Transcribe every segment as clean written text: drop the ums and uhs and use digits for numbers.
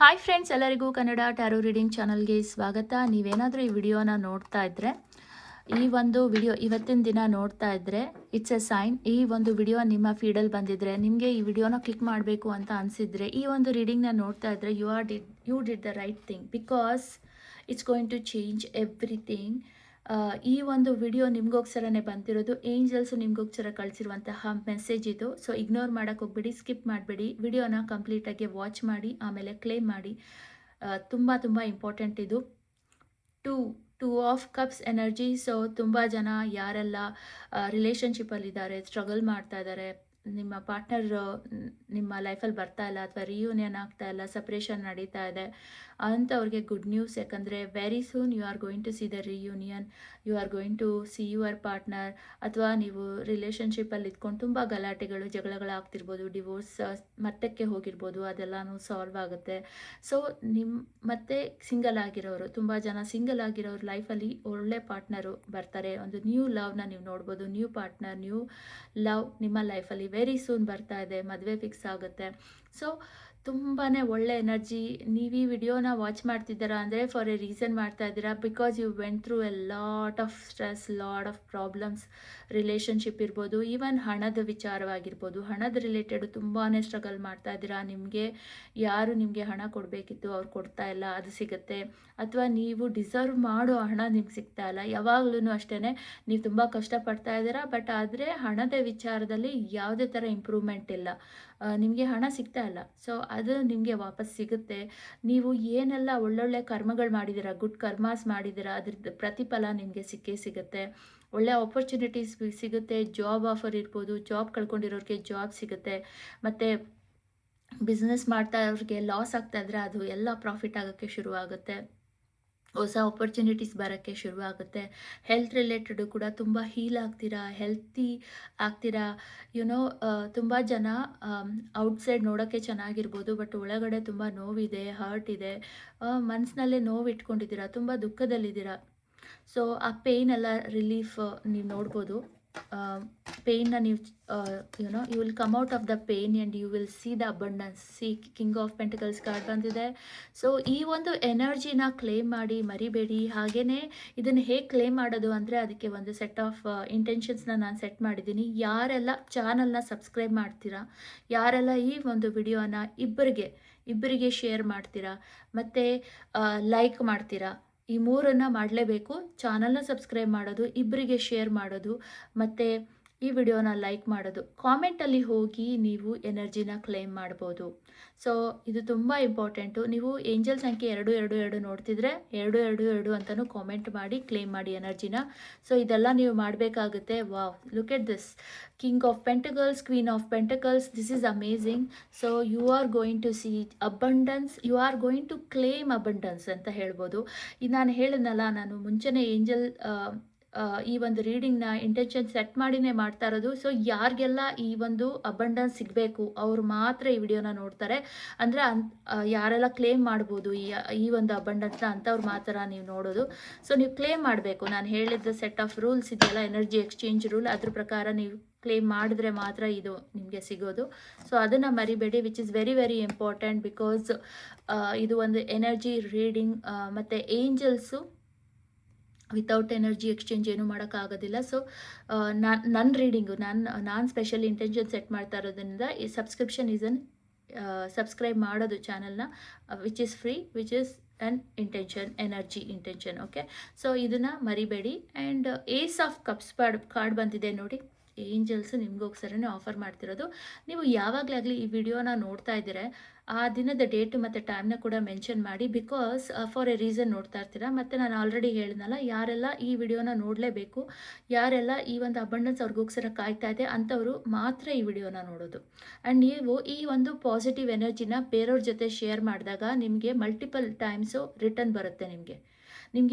Hi friends, ಎಲ್ಲರಿಗೂ Kannada tarot reading ಚಾನಲ್ಗೆ ಸ್ವಾಗತ. ನೀವೇನಾದರೂ ಈ ವಿಡಿಯೋನ ನೋಡ್ತಾ ಇದ್ದರೆ, ಈ ಒಂದು ವಿಡಿಯೋ ಇವತ್ತಿನ ದಿನ ನೋಡ್ತಾ ಇದ್ದರೆ ಇಟ್ಸ್ ಎ ಸೈನ್. ಈ ಒಂದು ವಿಡಿಯೋ ನಿಮ್ಮ ಫೀಡಲ್ಲಿ ಬಂದಿದ್ದರೆ, ನಿಮಗೆ ಈ ವಿಡಿಯೋನ ಕ್ಲಿಕ್ ಮಾಡಬೇಕು ಅಂತ ಅನಿಸಿದರೆ, ಈ ಒಂದು ರೀಡಿಂಗ್ನ ನೋಡ್ತಾ ಇದ್ದರೆ you did the right thing, because it's going to change everything. ಈ ಒಂದು ವಿಡಿಯೋ ನಿಮಗೋಸ್ಕರನೇ ಬಂದಿರೋದು. ಏಂಜಲ್ಸು ನಿಮಗೋಸ್ಕರ ಕಳಿಸಿರುವಂತಹ ಮೆಸೇಜ್ ಇದು. ಸೊ ಇಗ್ನೋರ್ ಮಾಡೋಕ್ಕೆ ಹೋಗ್ಬೇಡಿ, ಸ್ಕಿಪ್ ಮಾಡಬೇಡಿ, ವಿಡಿಯೋನ ಕಂಪ್ಲೀಟಾಗಿ ವಾಚ್ ಮಾಡಿ ಆಮೇಲೆ ಕ್ಲೇಮ್ ಮಾಡಿ. ತುಂಬ ತುಂಬ ಇಂಪಾರ್ಟೆಂಟ್ ಇದು. Two of cups energy. So ತುಂಬ ಜನ ಯಾರೆಲ್ಲ ರಿಲೇಷನ್ಶಿಪ್ಪಲ್ಲಿದ್ದಾರೆ, ಸ್ಟ್ರಗಲ್ ಮಾಡ್ತಾ ಇದ್ದಾರೆ, ನಿಮ್ಮ ಪಾರ್ಟ್ನರ್ ನಿಮ್ಮ ಲೈಫಲ್ಲಿ ಬರ್ತಾ ಇಲ್ಲ ಅಥವಾ ರಿಯೂನಿಯನ್ ಆಗ್ತಾ ಇಲ್ಲ, ಸಪ್ರೇಷನ್ ನಡೀತಾ ಇದೆ ಅಂಥವ್ರಿಗೆ ಗುಡ್ ನ್ಯೂಸ್. ಯಾಕಂದರೆ very soon you are going to see the reunion, you are going to see your partner. ಅಥವಾ ನೀವು ರಿಲೇಷನ್ಶಿಪ್ಪಲ್ಲಿ ಇದ್ಕೊಂಡು ತುಂಬ ಗಲಾಟೆಗಳು ಜಗಳಗಳಾಗ್ತಿರ್ಬೋದು, ಡಿವೋರ್ಸ್ ಮಟ್ಟಕ್ಕೆ ಹೋಗಿರ್ಬೋದು, ಅದೆಲ್ಲನೂ ಸಾಲ್ವ್ ಆಗುತ್ತೆ. ಸೊ ಮತ್ತೆ ಸಿಂಗಲ್ ಆಗಿರೋರು, ತುಂಬ ಜನ ಸಿಂಗಲ್ ಆಗಿರೋರು ಲೈಫಲ್ಲಿ ಒಳ್ಳೆ ಪಾರ್ಟ್ನರು ಬರ್ತಾರೆ. ಒಂದು ನ್ಯೂ ಲವ್ನ ನೀವು ನೋಡ್ಬೋದು. ನ್ಯೂ ಪಾರ್ಟ್ನರ್, ನ್ಯೂ ಲವ್ ನಿಮ್ಮ ಲೈಫಲ್ಲಿ ವೆರಿ ಸೂನ್ ಬರ್ತಾ ಇದೆ. ಮದುವೆ ಫಿಕ್ಸ್ ಆಗುತ್ತೆ. ಸೊ ತುಂಬಾ ಒಳ್ಳೆ ಎನರ್ಜಿ. ನೀವು ಈ ವಿಡಿಯೋನ ವಾಚ್ ಮಾಡ್ತಿದ್ದೀರಾ ಅಂದರೆ ಫಾರ್ ಎ ರೀಸನ್ ಮಾಡ್ತಾ ಇದ್ದೀರಾ, because you went through a lot of stress, lot of problems. Relationship ಇರ್ಬೋದು, ಈವನ್ ಹಣದ ವಿಚಾರವಾಗಿರ್ಬೋದು, ಹಣದ ರಿಲೇಟೆಡ್ ತುಂಬಾ ಸ್ಟ್ರಗಲ್ ಮಾಡ್ತಾ ಇದ್ದೀರಾ. ಯಾರು ನಿಮಗೆ ಹಣ ಕೊಡಬೇಕಿತ್ತು ಅವ್ರು ಕೊಡ್ತಾ ಇಲ್ಲ, ಅದು ಸಿಗುತ್ತೆ. ಅಥವಾ ನೀವು ಡಿಸರ್ವ್ ಮಾಡೋ ಹಣ ನಿಮ್ಗೆ ಸಿಗ್ತಾ ಇಲ್ಲ. ಯಾವಾಗಲೂ ಅಷ್ಟೇ, ನೀವು ತುಂಬ ಕಷ್ಟಪಡ್ತಾ ಇದ್ದೀರಾ, ಬಟ್ ಆದರೆ ಹಣದ ವಿಚಾರದಲ್ಲಿ ಯಾವುದೇ ಥರ ಇಂಪ್ರೂವ್ಮೆಂಟ್ ಇಲ್ಲ. ನಿಮಗೆ ಹಣ ಸಿಗ್ತಾ ಇಲ್ಲ. ಸೊ ಅದು ನಿಮಗೆ ವಾಪಸ್ ಸಿಗುತ್ತೆ. ನೀವು ಏನೆಲ್ಲ ಒಳ್ಳೊಳ್ಳೆ ಕರ್ಮಗಳು ಮಾಡಿದ್ದೀರಾ, ಗುಡ್ ಕರ್ಮಾಸ್ ಮಾಡಿದ್ದೀರಾ, ಅದ್ರದ್ದು ಪ್ರತಿಫಲ ನಿಮಗೆ ಸಿಕ್ಕೇ ಸಿಗುತ್ತೆ. ಒಳ್ಳೆ ಆಪರ್ಚುನಿಟೀಸ್ ಸಿಗುತ್ತೆ. ಜಾಬ್ ಆಫರ್ ಇರ್ಬೋದು, ಜಾಬ್ ಕಳ್ಕೊಂಡಿರೋರಿಗೆ ಜಾಬ್ ಸಿಗುತ್ತೆ. ಮತ್ತು ಬಿಸ್ನೆಸ್ ಮಾಡ್ತಾ ಇರೋರಿಗೆ ಲಾಸ್ ಆಗ್ತಾ ಇದ್ದರೆ ಅದು ಎಲ್ಲ ಪ್ರಾಫಿಟ್ ಆಗೋಕ್ಕೆ ಶುರುವಾಗುತ್ತೆ. ಹೊಸ ಆಪರ್ಚುನಿಟೀಸ್ ಬರೋಕ್ಕೆ ಶುರುವಾಗುತ್ತೆ. ಹೆಲ್ತ್ ರಿಲೇಟೆಡು ಕೂಡ ತುಂಬ ಹೀಲ್ ಆಗ್ತೀರಾ, ಹೆಲ್ತಿ ಆಗ್ತೀರಾ. ಯುನೋ ತುಂಬ ಜನ ಔಟ್ಸೈಡ್ ನೋಡೋಕ್ಕೆ ಚೆನ್ನಾಗಿರ್ಬೋದು, ಬಟ್ ಒಳಗಡೆ ತುಂಬ ನೋವಿದೆ, ಹರ್ಟ್ ಇದೆ, ಮನಸ್ಸಿನಲ್ಲೇ ನೋವು ಇಟ್ಕೊಂಡಿದ್ದೀರಾ, ತುಂಬ ದುಃಖದಲ್ಲಿದ್ದೀರಾ. ಸೊ ಆ ಪೇಯ್ನ್ ಎಲ್ಲ ರಿಲೀಫ್ ನೀವು ನೋಡ್ಬೋದು. ಪೇಯ್ನ ನೀವು you will come out of the pain and you will see the abundance. King of pentacles card ಬಂದಿದೆ. ಸೊ ಈ ಒಂದು ಎನರ್ಜಿನ ಕ್ಲೇಮ್ ಮಾಡಿ ಮರಿಬೇಡಿ. ಹಾಗೆಯೇ ಇದನ್ನು ಹೇಗೆ ಕ್ಲೇಮ್ ಮಾಡೋದು ಅಂದರೆ, ಅದಕ್ಕೆ ಒಂದು ಸೆಟ್ ಆಫ್ ಇಂಟೆನ್ಷನ್ಸ್ನ ನಾನು ಸೆಟ್ ಮಾಡಿದ್ದೀನಿ. ಯಾರೆಲ್ಲ ಚಾನಲ್ನ ಸಬ್ಸ್ಕ್ರೈಬ್ ಮಾಡ್ತೀರಾ, ಯಾರೆಲ್ಲ ಈ ಒಂದು ವಿಡಿಯೋನ ಇಬ್ಬರಿಗೆ ಶೇರ್ ಮಾಡ್ತೀರಾ, ಮತ್ತು ಲೈಕ್ ಮಾಡ್ತೀರಾ, ಈ ಮೂರನ್ನು ಮಾಡಲೇಬೇಕು. ಚಾನಲ್ನ ಸಬ್ಸ್ಕ್ರೈಬ್ ಮಾಡೋದು, ಇಬ್ಬರಿಗೆ ಶೇರ್ ಮಾಡೋದು, ಮತ್ತು ಈ ವಿಡಿಯೋನ ಲೈಕ್ ಮಾಡೋದು. ಕಾಮೆಂಟಲ್ಲಿ ಹೋಗಿ ನೀವು ಎನರ್ಜಿನ ಕ್ಲೇಮ್ ಮಾಡ್ಬೋದು. ಸೊ ಇದು ತುಂಬ ಇಂಪಾರ್ಟೆಂಟು. ನೀವು ಏಂಜಲ್ ಸಂಖ್ಯೆ 222 ನೋಡ್ತಿದ್ರೆ 222 ಅಂತಲೂ ಕಾಮೆಂಟ್ ಮಾಡಿ ಕ್ಲೇಮ್ ಮಾಡಿ ಎನರ್ಜಿನ. ಸೊ ಇದೆಲ್ಲ ನೀವು ಮಾಡಬೇಕಾಗುತ್ತೆ. Wow, look at this, king of pentacles, queen of pentacles, this is amazing. So you are going to see abundance, you are going to claim abundance ಅಂತ ಹೇಳ್ಬೋದು. ಇದು ನಾನು ಹೇಳಿದ್ನಲ್ಲ, ನಾನು ಮುಂಚೆನೇ ಏಂಜಲ್ ಈ ಒಂದು ರೀಡಿಂಗ್ನ ಇಂಟೆನ್ಷನ್ ಸೆಟ್ ಮಾಡಿನೇ ಮಾಡ್ತಾ ಇರೋದು. ಸೊ ಯಾರಿಗೆಲ್ಲ ಈ ಒಂದು ಅಬಂಡನ್ಸ್ ಸಿಗಬೇಕು ಅವ್ರು ಮಾತ್ರ ಈ ವಿಡಿಯೋನ ನೋಡ್ತಾರೆ. ಅಂದರೆ ಯಾರೆಲ್ಲ ಕ್ಲೇಮ್ ಮಾಡ್ಬೋದು ಈ ಒಂದು ಅಬಂಡನ್ಸ್ನ, ಅಂಥವ್ರು ಮಾತ್ರ ನೀವು ನೋಡೋದು. ಸೊ ನೀವು ಕ್ಲೇಮ್ ಮಾಡಬೇಕು. ನಾನು ಹೇಳಿದ ಸೆಟ್ ಆಫ್ ರೂಲ್ಸ್ ಇದೆಯಲ್ಲ, ಎನರ್ಜಿ ಎಕ್ಸ್ಚೇಂಜ್ ರೂಲ್, ಅದ್ರ ಪ್ರಕಾರ ನೀವು ಕ್ಲೇಮ್ ಮಾಡಿದ್ರೆ ಮಾತ್ರ ಇದು ನಿಮಗೆ ಸಿಗೋದು. ಸೊ ಅದನ್ನು ಮರಿಬೇಡಿ, which is very very important. Because ಇದು ಒಂದು ಎನರ್ಜಿ ರೀಡಿಂಗ್, ಮತ್ತು ಏಂಜಲ್ಸು ವಿತೌಟ್ ಎನರ್ಜಿ ಎಕ್ಸ್ಚೇಂಜ್ ಏನೂ ಮಾಡೋಕ್ಕಾಗೋದಿಲ್ಲ. ಸೊ ನನ್ನ ರೀಡಿಂಗು ನಾನು ಸ್ಪೆಷಲ್ ಇಂಟೆನ್ಷನ್ ಸೆಟ್ ಮಾಡ್ತಾ ಇರೋದ್ರಿಂದ ಈ ಸಬ್ಸ್ಕ್ರಿಪ್ಷನ್ ಸಬ್ಸ್ಕ್ರೈಬ್ ಮಾಡೋದು ಚಾನಲ್ನ, which is free, which is an energy intention. Okay, so ಇದನ್ನು ಮರಿಬೇಡಿ. And ace of cups card ಬಂದಿದೆ ನೋಡಿ. ಏಂಜಲ್ಸ್ ನಿಮಗೋಸ್ಕರನೇ ಆಫರ್ ಮಾಡ್ತಿರೋದು. ನೀವು ಯಾವಾಗಲೇ ಆಗಲಿ ಈ ವಿಡಿಯೋನ ನೋಡ್ತಾ ಇದ್ದೀರಾ, ಆ ದಿನದ ಡೇಟು ಮತ್ತು ಟೈಮ್ನ ಕೂಡ ಮೆನ್ಷನ್ ಮಾಡಿ. ಬಿಕಾಸ್ ಫಾರ್ ಎ ರೀಸನ್ ನೋಡ್ತಾ ಇರ್ತೀರಾ. ಮತ್ತು ನಾನು ಆಲ್ರೆಡಿ ಹೇಳಿದ್ನಲ್ಲ, ಯಾರೆಲ್ಲ ಈ ವಿಡಿಯೋನ ನೋಡಲೇಬೇಕು, ಯಾರೆಲ್ಲ ಈ ಒಂದು ಅಬಂಡನ್ಸ್ ಅವ್ರಿಗೋಸ್ಕರ ಕಾಯ್ತಾ ಇದೆ ಅಂಥವರು ಮಾತ್ರ ಈ ವಿಡಿಯೋನ ನೋಡೋದು. ಆ್ಯಂಡ್ ನೀವು ಈ ಒಂದು ಪಾಸಿಟಿವ್ ಎನರ್ಜಿನ ಬೇರೆಯವ್ರ ಜೊತೆ ಶೇರ್ ಮಾಡಿದಾಗ ನಿಮಗೆ ಮಲ್ಟಿಪಲ್ ಟೈಮ್ಸು ರಿಟರ್ನ್ ಬರುತ್ತೆ. ನಿಮಗೆ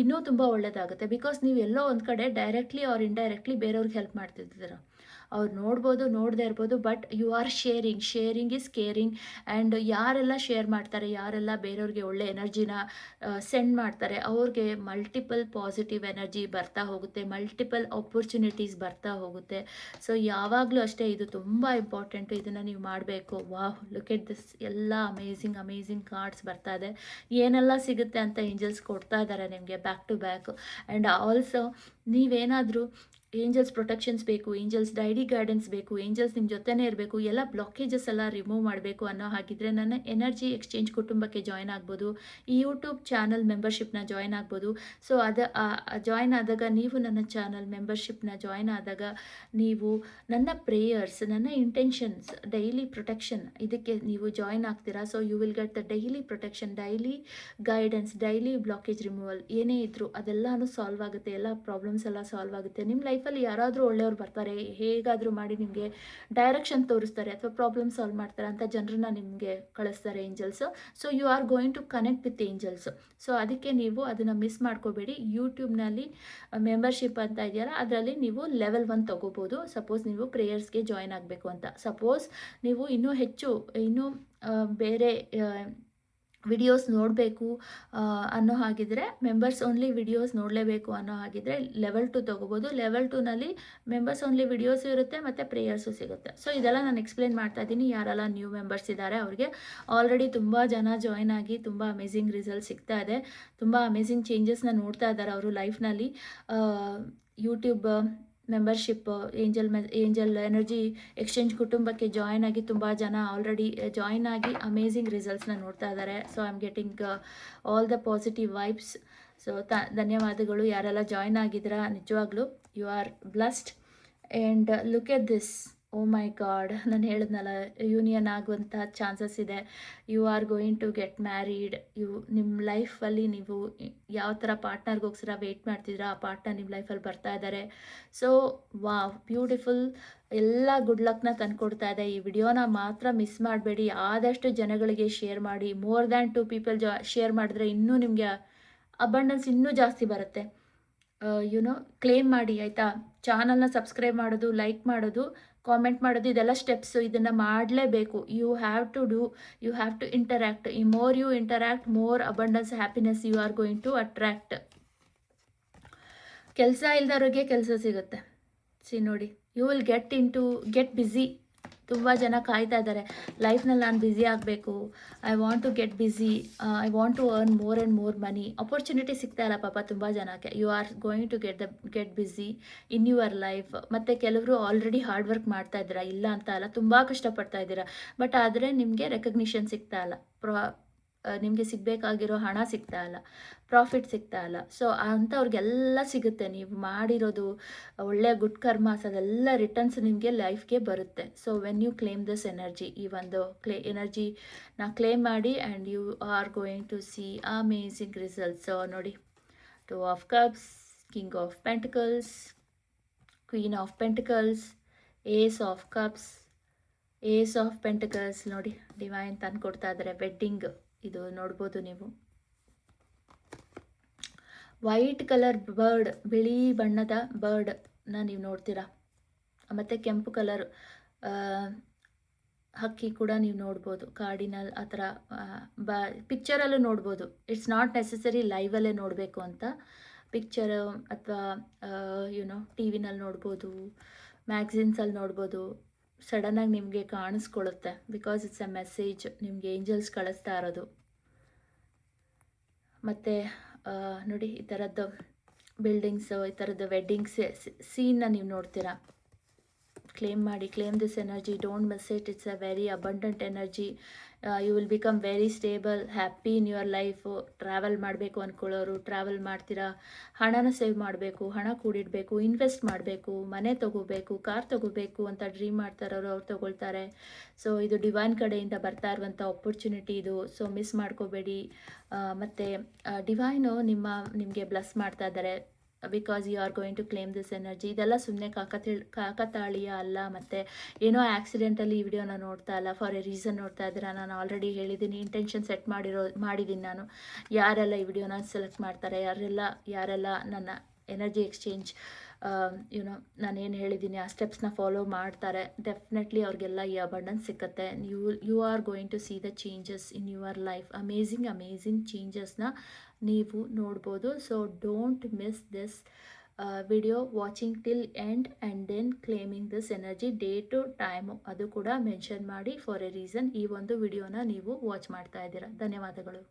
ಇನ್ನೂ ತುಂಬ ಒಳ್ಳೆಯದಾಗುತ್ತೆ. ಬಿಕಾಸ್ ನೀವು ಎಲ್ಲೋ ಒಂದು ಕಡೆ ಡೈರೆಕ್ಟ್ಲಿ ಆರ್ ಇಂಡೈರೆಕ್ಟ್ಲಿ ಬೇರೆಯವ್ರಿಗೆ ಹೆಲ್ಪ್ ಮಾಡ್ತಿದ್ದೀರ. ಅವ್ರು ನೋಡ್ಬೋದು, ನೋಡದೇ ಇರ್ಬೋದು, but you are sharing is caring. And ಯಾರೆಲ್ಲ ಶೇರ್ ಮಾಡ್ತಾರೆ, ಯಾರೆಲ್ಲ ಬೇರೆಯವ್ರಿಗೆ ಒಳ್ಳೆ ಎನರ್ಜಿನ ಸೆಂಡ್ ಮಾಡ್ತಾರೆ, ಅವ್ರಿಗೆ ಮಲ್ಟಿಪಲ್ ಪಾಸಿಟಿವ್ ಎನರ್ಜಿ ಬರ್ತಾ ಹೋಗುತ್ತೆ, ಮಲ್ಟಿಪಲ್ ಆಪರ್ಚುನಿಟೀಸ್ ಬರ್ತಾ ಹೋಗುತ್ತೆ. ಸೊ ಯಾವಾಗಲೂ ಅಷ್ಟೇ, ಇದು ತುಂಬ ಇಂಪಾರ್ಟೆಂಟು, ಇದನ್ನು ನೀವು ಮಾಡಬೇಕು. ವಾಹ್, ಲುಕ್ ಎಟ್ ದಿಸ್, ಎಲ್ಲ ಅಮೇಝಿಂಗ್ ಕಾರ್ಡ್ಸ್ ಬರ್ತಾ ಇದೆ. ಏನೆಲ್ಲ ಸಿಗುತ್ತೆ ಅಂತ ಏಂಜಲ್ಸ್ ಕೊಡ್ತಾ ಇದ್ದಾರೆ ನಿಮಗೆ back to back. And also ನೀವೇನಾದರೂ ಏಂಜಲ್ಸ್ ಪ್ರೊಟೆಕ್ಷನ್ಸ್ ಬೇಕು, ಏಂಜಲ್ಸ್ ಡೈಲಿ ಗೈಡೆನ್ಸ್ ಬೇಕು, ಏಂಜಲ್ಸ್ ನಿಮ್ಮ ಜೊತೆನೇ ಇರಬೇಕು, ಎಲ್ಲ ಬ್ಲಾಕೇಜಸ್ ಎಲ್ಲ ರಿಮೂವ್ ಮಾಡಬೇಕು ಅನ್ನೋ ಹಾಗಿದ್ರೆ ನನ್ನ ಎನರ್ಜಿ ಎಕ್ಸ್ಚೇಂಜ್ ಕುಟುಂಬಕ್ಕೆ ಜಾಯ್ನ್ ಆಗ್ಬೋದು. ಈ ಯೂಟ್ಯೂಬ್ ಚಾನಲ್ ಮೆಂಬರ್ಶಿಪ್ನ ಜಾಯ್ನ್ ಆಗ್ಬೋದು. ಸೊ ಜಾಯ್ನ್ ಆದಾಗ, ನೀವು ನನ್ನ ಚಾನಲ್ ಮೆಂಬರ್ಶಿಪ್ನ ಜಾಯ್ನ್ ಆದಾಗ ನೀವು ನನ್ನ ಪ್ರೇಯರ್ಸ್, ನನ್ನ ಇಂಟೆನ್ಷನ್ಸ್, ಡೈಲಿ ಪ್ರೊಟೆಕ್ಷನ್ ಇದಕ್ಕೆ ನೀವು ಜಾಯ್ನ್ ಆಗ್ತೀರಾ. So you will get the daily protection, daily guidance, daily blockage removal, ಏನೇ ಇದ್ದರೂ ಅದೆಲ್ಲನೂ ಸಾಲ್ವ್ ಆಗುತ್ತೆ, ಎಲ್ಲ ಪ್ರಾಬ್ಲಮ್ಸ್ ಎಲ್ಲ ಸಾಲ್ವ್ ಆಗುತ್ತೆ. ನಿಮ್ಮ ಲೈಫಲ್ಲಿ ಯಾರಾದರೂ ಒಳ್ಳೆಯವ್ರು ಬರ್ತಾರೆ, ಹೇಗಾದರೂ ಮಾಡಿ ನಿಮಗೆ ಡೈರೆಕ್ಷನ್ ತೋರಿಸ್ತಾರೆ ಅಥವಾ ಪ್ರಾಬ್ಲಮ್ ಸಾಲ್ವ್ ಮಾಡ್ತಾರೆ ಅಂತ ಜನರನ್ನ ನಿಮಗೆ ಕಳಿಸ್ತಾರೆ angels. So you are going to connect with angels. So ಅದಕ್ಕೆ ನೀವು ಅದನ್ನು ಮಿಸ್ ಮಾಡ್ಕೋಬೇಡಿ. ಯೂಟ್ಯೂಬ್ನಲ್ಲಿ ಮೆಂಬರ್ಶಿಪ್ ಅಂತ ಇದೆಯಲ್ಲ, ಅದರಲ್ಲಿ ನೀವು ಲೆವೆಲ್ 1 ತೊಗೋಬೋದು. ಸಪೋಸ್ ನೀವು ಪ್ರೇಯರ್ಸ್ಗೆ ಜಾಯ್ನ್ ಆಗಬೇಕು ಅಂತ, ಸಪೋಸ್ ನೀವು ಇನ್ನೂ ಹೆಚ್ಚು ಬೇರೆ ವಿಡಿಯೋಸ್ ನೋಡಬೇಕು ಅನ್ನೋ ಹಾಗಿದ್ರೆ, ಮೆಂಬರ್ಸ್ ಓನ್ಲಿ ವಿಡಿಯೋಸ್ ನೋಡಲೇಬೇಕು ಅನ್ನೋ ಹಾಗಿದ್ರೆ ಲೆವೆಲ್ 2 ತೊಗೋಬೋದು. ಲೆವೆಲ್ 2ನಲ್ಲಿ ಮೆಂಬರ್ಸ್ ಓನ್ಲಿ ವಿಡಿಯೋಸು ಇರುತ್ತೆ ಮತ್ತು ಪ್ರೇಯರ್ಸು ಸಿಗುತ್ತೆ. ಸೊ ಇದೆಲ್ಲ ನಾನು ಎಕ್ಸ್ಪ್ಲೇನ್ ಮಾಡ್ತಾ ಇದ್ದೀನಿ. ಯಾರೆಲ್ಲ ನ್ಯೂ ಮೆಂಬರ್ಸ್ ಇದ್ದಾರೆ ಅವ್ರಿಗೆ ಆಲ್ರೆಡಿ ತುಂಬ ಜನ ಜಾಯ್ನ್ ಆಗಿ ತುಂಬ ಅಮೇಝಿಂಗ್ ರಿಸಲ್ಟ್ ಸಿಗ್ತಾ ಇದೆ, ತುಂಬ ಅಮೇಝಿಂಗ್ ಚೇಂಜಸ್ನ ನೋಡ್ತಾ ಇದ್ದಾರೆ ಅವರು ಲೈಫ್ನಲ್ಲಿ. YouTube membership, angel energy exchange ಕುಟುಂಬಕ್ಕೆ ಜಾಯ್ನ್ ಆಗಿ ತುಂಬ ಜನ ಆಲ್ರೆಡಿ ಜಾಯ್ನ್ ಆಗಿ ಅಮೇಝಿಂಗ್ ರಿಸಲ್ಟ್ಸ್ನ ನೋಡ್ತಾ ಇದ್ದಾರೆ. So I am getting all the positive vibes. So ಧನ್ಯವಾದಗಳು ಯಾರೆಲ್ಲ ಜಾಯ್ನ್ ಆಗಿದ್ದೀರಾ, ನಿಜವಾಗ್ಲೂ you are blessed. And look at this, oh my God, ನಾನು ಹೇಳಿದ್ನಲ್ಲ ಯೂನಿಯನ್ ಆಗುವಂಥ ಚಾನ್ಸಸ್ ಇದೆ. You are going to get married. ನಿಮ್ಮ ಲೈಫಲ್ಲಿ ನೀವು ಯಾವ ಥರ ಪಾರ್ಟ್ನರ್ಗೋಸ್ಕರ ವೆಯ್ಟ್ ಮಾಡ್ತಿದ್ದೀರಾ, ಆ ಪಾರ್ಟ್ನರ್ ನಿಮ್ಮ ಲೈಫಲ್ಲಿ ಬರ್ತಾ ಇದ್ದಾರೆ. ಸೊ ವಾವ್, ಬ್ಯೂಟಿಫುಲ್, ಎಲ್ಲ ಗುಡ್ ಲಕ್ನ ತಂದುಕೊಡ್ತಾ ಇದೆ. ಈ ವಿಡಿಯೋನ ಮಾತ್ರ ಮಿಸ್ ಮಾಡಬೇಡಿ, ಆದಷ್ಟು ಜನಗಳಿಗೆ ಶೇರ್ ಮಾಡಿ. ಮೋರ್ ದ್ಯಾನ್ 2 ಪೀಪಲ್ ಶೇರ್ ಮಾಡಿದ್ರೆ ಇನ್ನೂ ನಿಮಗೆ ಅಬಂಡೆನ್ಸ್ ಇನ್ನೂ ಜಾಸ್ತಿ ಬರುತ್ತೆ. ಕ್ಲೇಮ್ ಮಾಡಿ ಆಯಿತಾ. ಚಾನಲ್ನ ಸಬ್ಸ್ಕ್ರೈಬ್ ಮಾಡೋದು, ಲೈಕ್ ಮಾಡೋದು, ಕಾಮೆಂಟ್ ಮಾಡೋದು, ಇದೆಲ್ಲ ಸ್ಟೆಪ್ಸು, ಇದನ್ನು ಮಾಡಲೇಬೇಕು. You have to interact. The more you interact, more abundance, happiness you are going to attract. ಕೆಲಸ ಇಲ್ದವ್ರಿಗೆ ಕೆಲಸ ಸಿಗುತ್ತೆ. ನೋಡಿ, ಯು ವಿಲ್ ಗೆಟ್ ಬ್ಯುಸಿ. ತುಂಬ ಜನ ಕಾಯ್ತಾ ಇದ್ದಾರೆ, ಲೈಫ್ನಲ್ಲಿ ನಾನು ಬ್ಯುಸಿ ಆಗಬೇಕು, I want to get busy, I want to earn more and more money. Opportunity ಸಿಗ್ತಾ ಇಲ್ಲ ಪಾಪ ತುಂಬ ಜನಕ್ಕೆ. You are going to get busy in your life. ಮತ್ತು ಕೆಲವರು ಆಲ್ರೆಡಿ ಹಾರ್ಡ್ ವರ್ಕ್ ಮಾಡ್ತಾ ಇದ್ದೀರಾ, ಇಲ್ಲ ಅಂತ ಅಲ್ಲ, ತುಂಬ ಕಷ್ಟಪಡ್ತಾ ಇದ್ದೀರಾ. ಬಟ್ ಆದರೆ ನಿಮಗೆ ರೆಕಗ್ನಿಷನ್ ಸಿಗ್ತಾ ಇಲ್ಲ, ನಿಮಗೆ ಸಿಗಬೇಕಾಗಿರೋ ಹಣ ಸಿಗ್ತಾ ಇಲ್ಲ, ಪ್ರಾಫಿಟ್ ಸಿಗ್ತಾ ಇಲ್ಲ. ಸೊ ಅಂಥವ್ರಿಗೆಲ್ಲ ಸಿಗುತ್ತೆ. ನೀವು ಮಾಡಿರೋದು ಒಳ್ಳೆಯ ಗುಡ್ ಕರ್ಮಾಸ್, ಅದೆಲ್ಲ ರಿಟರ್ನ್ಸ್ ನಿಮಗೆ ಲೈಫ್ಗೆ ಬರುತ್ತೆ. So when you claim this energy, ಈ ಒಂದು ಎನರ್ಜಿನ ಕ್ಲೇಮ್ ಮಾಡಿ, and you are going to see amazing results. ನೋಡಿ, 2 of cups, king of pentacles, queen of pentacles, ace of cups, ace of pentacles. ನೋಡಿ, ಡಿವೈನ್ ತಂದು ಕೊಡ್ತಾ ಇದ್ದಾರೆ. ವೆಡ್ಡಿಂಗ್ ಇದು ನೋಡ್ಬೋದು ನೀವು. ವೈಟ್ ಕಲರ್ ಬರ್ಡ್, ಬಿಳಿ ಬಣ್ಣದ ಬರ್ಡ್ನ ನೀವು ನೋಡ್ತೀರಾ. ಮತ್ತು ಕೆಂಪು ಕಲರ್ ಹಕ್ಕಿ ಕೂಡ ನೀವು ನೋಡ್ಬೋದು. ಕಾಡಿನಲ್ಲಿ ಆ ಥರ ಪಿಕ್ಚರಲ್ಲೂ ನೋಡ್ಬೋದು. ಇಟ್ಸ್ ನಾಟ್ ನೆಸೆಸರಿ ಲೈವಲ್ಲೇ ನೋಡಬೇಕು ಅಂತ. ಪಿಕ್ಚರು ಅಥವಾ ಟಿ ವಿನಲ್ಲಿ ನೋಡ್ಬೋದು, ಮ್ಯಾಗ್ಝಿನ್ಸಲ್ಲಿ ನೋಡ್ಬೋದು. ಸಡನ್ನಾಗಿ ನಿಮಗೆ ಕಾಣಿಸ್ಕೊಳ್ಳುತ್ತೆ, ಬಿಕಾಸ್ ಇಟ್ಸ್ ಅ ಮೆಸೇಜ್ ನಿಮಗೆ ಏಂಜಲ್ಸ್ ಕಳಿಸ್ತಾ ಇರೋದು. ಮತ್ತು ನೋಡಿ, ಈ ಥರದ್ದು ಬಿಲ್ಡಿಂಗ್ಸು, ಈ ಥರದ್ದು ವೆಡ್ಡಿಂಗ್ಸ್ ಸೀನ್ನ ನೀವು ನೋಡ್ತೀರಾ. ಕ್ಲೇಮ್ ಮಾಡಿ, claim this energy, don't miss it. It's a very abundant energy. You will become very stable, happy in your life. Travel ಮಾಡಬೇಕು ಅಂದ್ಕೊಳ್ಳೋರು ಟ್ರಾವೆಲ್ ಮಾಡ್ತೀರಾ. ಹಣನ ಸೇವ್ ಮಾಡಬೇಕು, ಹಣ ಕೂಡಿಡಬೇಕು, ಇನ್ವೆಸ್ಟ್ ಮಾಡಬೇಕು, ಮನೆ ತೊಗೋಬೇಕು, ಕಾರ್ ತೊಗೋಬೇಕು ಅಂತ ಡ್ರೀಮ್ ಮಾಡ್ತಾ ಇರೋರು ಅವ್ರು ತೊಗೊಳ್ತಾರೆ. ಸೊ ಇದು ಡಿವೈನ್ ಕಡೆಯಿಂದ ಬರ್ತಾ ಇರುವಂಥ ಆಪರ್ಚುನಿಟಿ ಇದು. ಸೊ ಮಿಸ್ ಮಾಡ್ಕೋಬೇಡಿ. ಮತ್ತು ಡಿವೈನು ನಿಮಗೆ ಬ್ಲೆಸ್ ಮಾಡ್ತಾ ಇದ್ದಾರೆ, because you are going to claim this energy. ಇದೆಲ್ಲ ಸುಮ್ಮನೆ ಕಾಕತಾಳೀಯ ಅಲ್ಲ, ಮತ್ತು ಏನೋ ಆ್ಯಕ್ಸಿಡೆಂಟಲ್ಲಿ ಈ ವಿಡಿಯೋನ ನೋಡ್ತಾ ಇಲ್ಲ, ಫಾರ್ ಎ ರೀಸನ್ ನೋಡ್ತಾ ಇದ್ದೀರಾ. ನಾನು ಆಲ್ರೆಡಿ ಹೇಳಿದ್ದೀನಿ, ಇಂಟೆನ್ಷನ್ ಮಾಡಿದ್ದೀನಿ ನಾನು. ಯಾರೆಲ್ಲ ಈ ವಿಡಿಯೋನ ಸೆಲೆಕ್ಟ್ ಮಾಡ್ತಾರೆ, ಯಾರೆಲ್ಲ ನನ್ನ ಎನರ್ಜಿ ಎಕ್ಸ್ಚೇಂಜ್ ಯುನೋ ನಾನೇನು ಹೇಳಿದ್ದೀನಿ ಆ ಸ್ಟೆಪ್ಸ್ನ ಫಾಲೋ ಮಾಡ್ತಾರೆ, ಡೆಫಿನೆಟ್ಲಿ ಅವ್ರಿಗೆಲ್ಲ ಈ ಅಬಂಡೆನ್ಸ್ ಸಿಕ್ಕತ್ತೆ. You are going to see the changes in your life. Amazing ಚೇಂಜಸ್ನ ನೀವು ನೋಡ್ಬೋದು. So don't miss this video, watching till end and then claiming this energy. Date time ಅದು ಕೂಡ ಮೆನ್ಷನ್ ಮಾಡಿ ಫಾರ್ ಎ ರೀಸನ್ ಈ ಒಂದು ವಿಡಿಯೋನ ನೀವು ವಾಚ್ ಮಾಡ್ತಾ ಇದ್ದೀರಾ. ಧನ್ಯವಾದಗಳು.